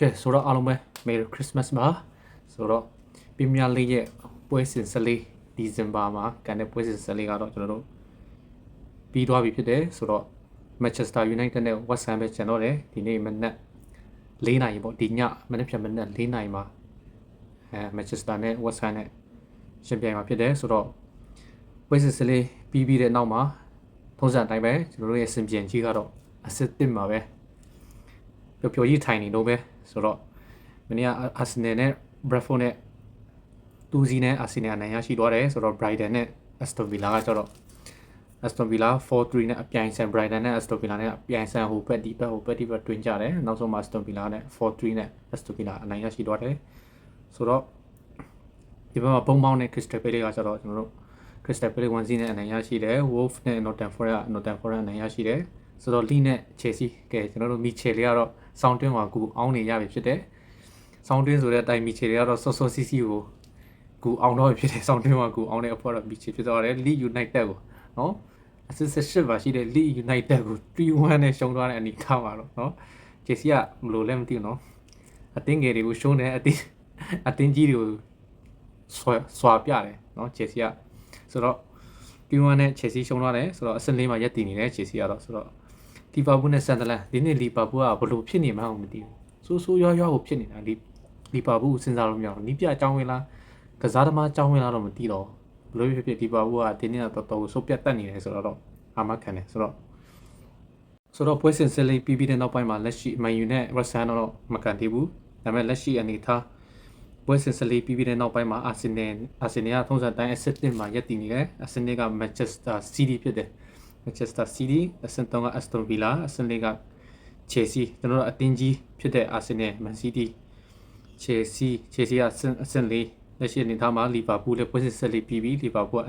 ကဲဆိုတော့အားလုံးပဲ Merry Christmas ပါဆိုတော့ပြင်းပြလေးရဲ့ပွဲစဉ်14ဒီဇင်ဘာမှာကန်တဲ့ပွဲစဉ်14ကတော့ကျွန်တော်တို့ပြီးသွားပြီဖြစ်တယ်ဆိုတော့ Manchester United နဲ့ West Ham ပဲကျန်တော့တယ်ဒီနေ့မနက်4 နာရီပေါ့ဒီညမနက်ဖြန်မနက်4 နာရီမှာManchester နဲ့ West Ham နဲ့ရှင်ပြိုင်မှာဖြစ်တယ်ဆိုတော့ပွဲစဉ်14ပြီးတဲ့နောက်မှာထုံးစံအတိုင်းပဲကျွန်တော်တို့ရဲ့စင်ပြန်ကြီးကတော့အစစ်တစ်မှာပဲပျော်ပျော်ကြီးထိုင်နေတော့ပဲဆိုတော့မနေ့ကအာဆင်နယ်နဲ့ Bradford နဲ့2-0နဲ့အာဆင်နယ်အနိုင်ရရှိသွားတယ်ဆိုတော့ Brighton နဲ့ Aston Villa ကကျတော့ Aston Villa 4-3နဲ့အပြိုင်ဆန် Brighton နဲ့ Aston Villa နဲ့အပြိုင်ဆန်ဟိုဘက်ဒီဘက်တွင်ကြတယ်နောက်ဆုံးမှာ Aston Villa နဲ့ 4-3နဲ့ Aston Villa အနိုင်ရရှိသွားတယ်ဆိုတော့ဒီဘက်မှာပုံပေါင်းနဲ့ Crystal Palace ကကျတော့ကျွန်တော်တို့ Crystal Palace 1-0နဲ့အနိုင်ရရှိတယ် Wolves နဲ့ Nottingham Forest အနိုင်ရရှိတယ်ဆိုတော့ Leeds နဲ့ Chelsea ကဲကျွန်တော်တို့ Mitchell လေးကတော့စောင်းတွင်းမှာကူအောင်နေရပြီဖြစ်တယ်စောင်းတွင်းဆိုတဲ့အတိုင်း Mitchell လေးကတော့စောစောစီးစီးကိုကူအောင်တော့ဖြစ်တယ်စောင်းတွင်းမှာကူအောင်တဲ့အဖို့တော့ Mitchell ဖြစ်သွားတယ် Leeds United ကိုနော်အစစ်စစ်ရှစ်ပါရှိတဲ့ Leeds United ကို3-1နဲ့ရှုံးသွားတဲ့အနေထားပါတော့နော် Chelsea ကဘယ်လိုလဲမသိဘူးနော်အတင်းငယ်တွေကိုရှုံးတယ်အတင်းကြီးတွေကိုစွာပြတယ်နော် Chelsea ကဆိုတော့3-1နဲ့ Chelsea ရှုံးသွားတယ်ဆိုတော့အဆင့်4မှာရပ်တည်နေတယ် Chelsea ကတော့ဆိုတော့လီဗာပူးနဲ့ဆန်ဒလန်ဒီနေ့လီဗာပူးကဘလို့ဖြစ်နေမှန်းမသိဘူးဆိုးရွားကိုဖြစ်နေတာလီဗာပူးစဉ်းစားလို့မရဘူးနီးပြအကြောင်းဝင်လားကစားသမားအကြောင်းဝင်လားတော့မသိတော့ဘလို့ဖြစ်လီဗာပူးကဒီနေ့တော့တော်ဆိုးပြတ်တက်နေတယ်ဆိုတော့အာမခံတယ်ဆိုတော့ပွဲစဉ်ဆက်လေးပြီးတဲ့နောက်ပိုင်းမှာလက်ရှိမန်ယူနဲ့ရက်ဆန်တော့မကန်သေးဘူးဒါပေမဲ့လက်ရှိအနေထားပွဲစဉ်ဆက်လေးပြီးတဲ့နောက်ပိုင်းမှာအာဆင်နယ်ကထုံးစံတိုင်းအဆင့်1မှာရပ်တည်နေတယ်အာဆင်နယ်က Manchester City ဖြစ်တယ်Manchester City အဆင့်3က Aston Villa အဆင့်4က Chelsea ကျွန်တော်တို့အတင်းကြီးဖြစ်တဲ့ Arsenal Man City Chelsea ကအဆင့်4လက်ရှိအနေထားမှာ Liverpool လည်းပွဲစဉ်ဆက်လေးပြီးပြီ Liverpool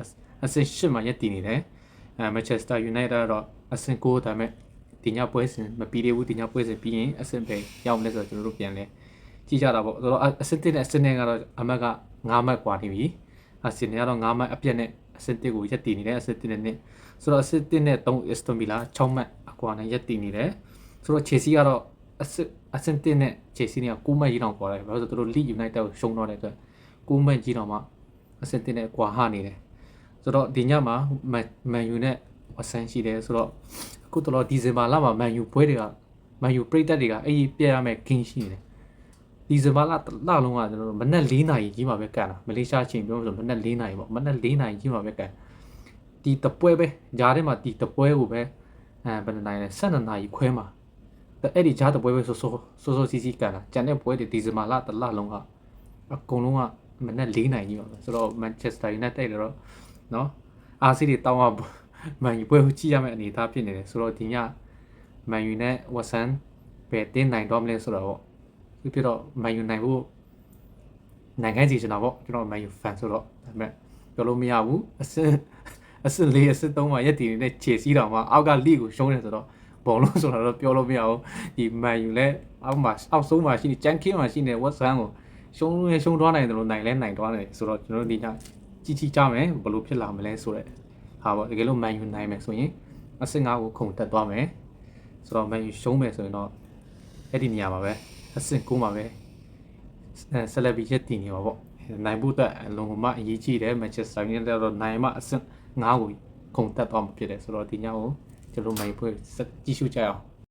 အဆင့်8မှာရပ်တည်နေတယ်Manchester United ကတော့အဆင့်9ဒါပေမဲ့ဒီညပွဲစဉ်မပြီးသေးဘူးဒီညပွဲစဉ်ပြီးရင်အဆင့်ပဲရောက်မလဲဆိုတော့ကျွန်တော်တို့ပြန်လဲကြည့်ကြတာပေါ့ဆိုတော့အဆင့်1နဲ့အဆင့်2ကတော့အမှတ်က9မှတ်กว่าနေပြီ Arsenal ကတော့9မှတ်အပြည့်နဲ့အဆင့်1ကိုရပ်တည်နေတယ်အဆင့်1နဲ့ဆိုတော့အဆင့်1နဲ့3 Aston Villa 6မှတ်အကွာနဲ့ရပ်တည်နေတယ်ဆိုတော့ Chelsea ကတော့အဆင့်1နဲ့ Chelsea နဲ့9မှတ်ကြီးတောင်ကွာတယ်ဘာလို့ဆိုတော့သူတို့ Leeds United ကိုရှုံးတော့တဲ့အတွက်9မှတ်ကြီးတောင်မှအဆင့်1နဲ့ကွာဟနေတယ်ဆိုတော့ဒီညမှာ Man U နဲ့ West Ham ရှိတယ်ဆိုတော့အခုတော့ဒီဇင်ဘာလမှာ Man U ပွဲတွေက Man U ပရိသတ်တွေကအဲ့ဒီပြရမယ့် game ရှိနေတယ်ဒီဇင်ဘာလလုံးကကျွန်တော်တို့မနက်4 နာရီကြီးမှာပဲကန်တာမလေးရှားချိန်ပြောလို့ဆိုမနက်4 နာရီပေါ့မနက်4 နာရီကြီးမှာပဲကန်ဒီတပွဲပဲဂျားထဲမှာဒီတပွဲကိုပဲဘယ်နှစ်နိုင်လဲ12နာရီခွဲမှာအဲ့ဒီဂျားတပွဲပဲဆိုစီစီကန်တာကျန်တဲ့ပွဲတွေဒီဇင်ဘာလတစ်လလုံးကအကုန်လုံးကမနက်4 နာရီကြီးပါပဲဆိုတော့ Manchester United တော့နော်အာဆီတွေတောင်းအောင်မန်ယူပွဲကိုကြည့်ရမယ့်အနေအထားဖြစ်နေတယ်ဆိုတော့ဒီညမန်ယူနဲ့ West Ham ပဲတင်းနိုင်တော့မလဲဆိုတော့ဖြစ်တော့မန်ယူနိုင်ဖို့နိုင်ငံကြီးကျွန်တော်ပေါ့ကျွန်တော်မန်ယူ fan ဆိုတော့ဒါပေမဲ့ပြောလို့မရဘူးအဆင့်4အဆင့်3မှာရက်တည်နေတဲ့ Chelsea တောင်မှအောက်က league ကိုရှုံးနေဆိုတော့ဘောလုံးဆိုတော့ပြောလို့မရဘူးဒီမန်ယူလည်းအောက်ဆုံးမှာရှိနေချန်ကင်းမှာရှိနေ West Ham ကိုရှုံးသွားနိုင်တယ်လို့နိုင်သွားတယ်ဆိုတော့ကျွန်တော်တို့ဒီညကြမယ်ဘယ်လိုဖြစ်လာမလဲဆိုတော့ဟာပေါ့တကယ်လို့မန်ယူနိုင်မယ်ဆိုရင်အဆင့်5ကိုခုန်တက်သွားမယ်ဆိုတော့မန်ယူရှုံးမယ်ဆိုရင်တော့အဲ့ဒီနေရာမှာပဲအဆင့်9မှာပဲဆက်လက်ပြီးရက်တည်နေပါပေါ့နိုင်ဖို့အတွက်အလုံးမအရေးကြီးတယ် Manchester United တော့နိုင်မှအဆင့်5ကိုခုန်တက်သွားမှာဖြစ်တယ်ဆိုတော့ဒီညကိုကျွန်တော်မန်ယူပွဲကြည့်ရှုကြအောင်